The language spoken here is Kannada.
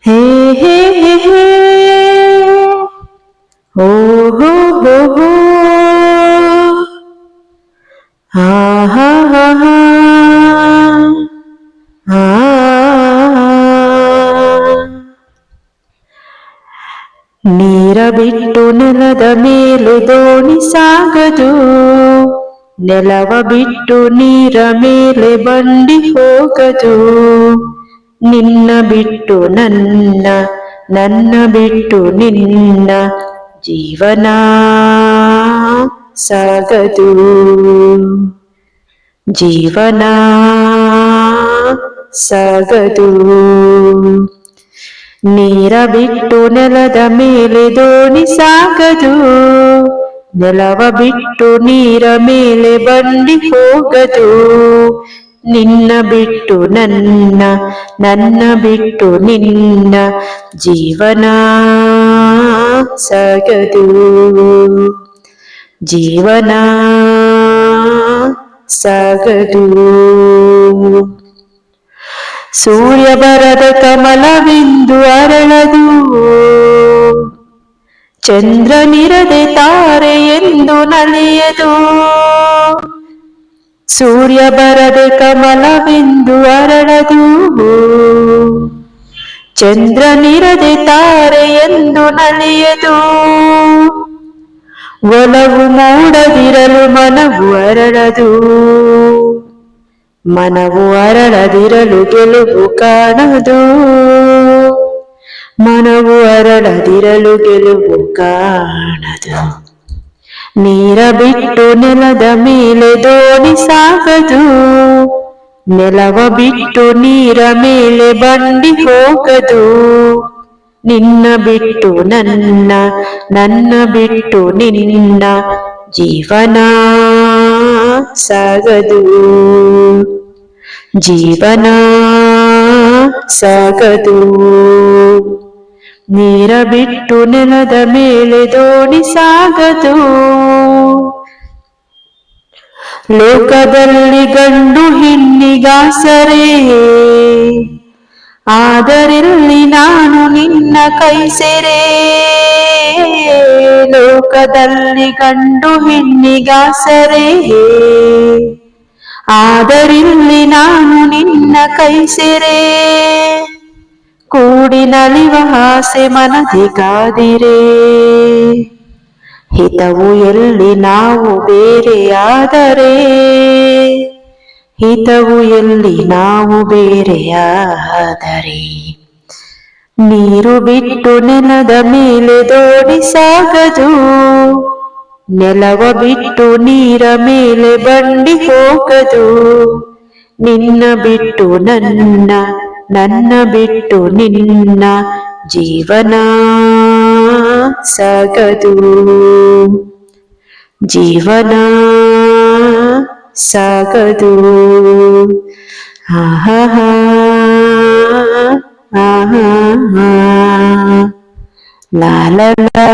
ಹೇ ಹೇ ಹೇ ಹೇ ಓ ಹೋ ಹೋ ಹೋ ಹಾ ಹಾ ಹಾ ಹಾ ಹಾ ನೀರ ಬಿಟ್ಟು ನೆಲದ ಮೇಲೆ ದೋಣಿ ಸಾಗದು, ನೆಲವ ಬಿಟ್ಟು ನೀರ ಮೇಲೆ ಬಂಡಿ ಹೋಗದು. ನಿನ್ನ ಬಿಟ್ಟು ನನ್ನ, ನನ್ನ ಬಿಟ್ಟು ನಿನ್ನ ಜೀವನ ಸಾಗದು. ಜೀವನ ಸಾಗದು. ನೀರ ಬಿಟ್ಟು ನೆಲದ ಮೇಲೆ ದೋಣಿ ಸಾಗದು, ನೆಲವ ಬಿಟ್ಟು ನೀರ ಮೇಲೆ ಬಂಡಿ ಹೋಗದು. ನಿನ್ನ ಬಿಟ್ಟು ನನ್ನ, ನನ್ನ ಬಿಟ್ಟು ನಿನ್ನ ಜೀವನ ಸಾಗದು. ಜೀವನ ಸಾಗದು. ಸೂರ್ಯ ಬರದ ಕಮಲವೆಂದು ಅರಳದು, ಚಂದ್ರನಿರದೆ ತಾರೆ ಎಂದು ನಲಿಯದು. ಸೂರ್ಯ ಬರದೆ ಕಮಲವೆಂದು ಅರಳದು, ಚಂದ್ರನಿರದೆ ತಾರೆ ಎಂದು ನಲಿಯದು. ಒಲವು ಮೂಡದಿರಲು ಮನವು ಅರಳದು, ಮನವು ಅರಳದಿರಲು ಗೆಲುವು ಕಾಣದು. ಮನವು ಅರಳದಿರಲು ಗೆಲುವು ಕಾಣದು. ನೀರ ಬಿಟ್ಟು ನೆಲದ ಮೇಲೆ ದೋಣಿ ಸಾಗದು, ನೆಲವ ಬಿಟ್ಟು ನೀರ ಮೇಲೆ ಬಂಡಿ ಹೋಗದು. ನಿನ್ನ ಬಿಟ್ಟು ನನ್ನ, ನನ್ನ ಬಿಟ್ಟು ನಿನ್ನ ಜೀವನ ಸಾಗದು. ಜೀವನ ಸಾಗದು. ನೀರ ಬಿಟ್ಟು ನೆಲದ ಮೇಲೆ ದೋಣಿ ಸಾಗದು. ಲೋಕದಲ್ಲಿ ಗಂಡು ಹೆಣ್ಣಿಗಾಸರೆ, ಆದರಿಲ್ಲಿ ನಾನು ನಿನ್ನ ಕೈ ಸೆರೆ. ಲೋಕದಲ್ಲಿ ಗಂಡು ಹೆಣ್ಣಿಗಾಸರೆ, ಆದರಿಲ್ಲಿ ನಾನು ನಿನ್ನ ಕೈ ಸೆರೆ. ಕೂಡಿ ನಲಿವ ಆಸೆ ಮನದಿ ಕಾದಿರೆ, ಹಿತವು ಎಲ್ಲಿ ನಾವು ಬೇರೆಯಾದರೆ. ಹಿತವು ಎಲ್ಲಿ ನಾವು ಬೇರೆಯಾದರೆ. ನೀರು ಬಿಟ್ಟು ನೆಲದ ಮೇಲೆ ದೋಣಿ ಸಾಗದು, ನೆಲವ ಬಿಟ್ಟು ನೀರ ಮೇಲೆ ಬಂಡಿ ಹೋಗದು. ನಿನ್ನ ಬಿಟ್ಟು ನನ್ನ, ನನ್ನ ಬಿಟ್ಟು ನಿನ್ನ ಜೀವನ ಸಾಗದು. ಜೀವನ ಸಾಗದು. ಆಹಾ ಆಹಾ ಲಾ ಲಾ ಲಾ.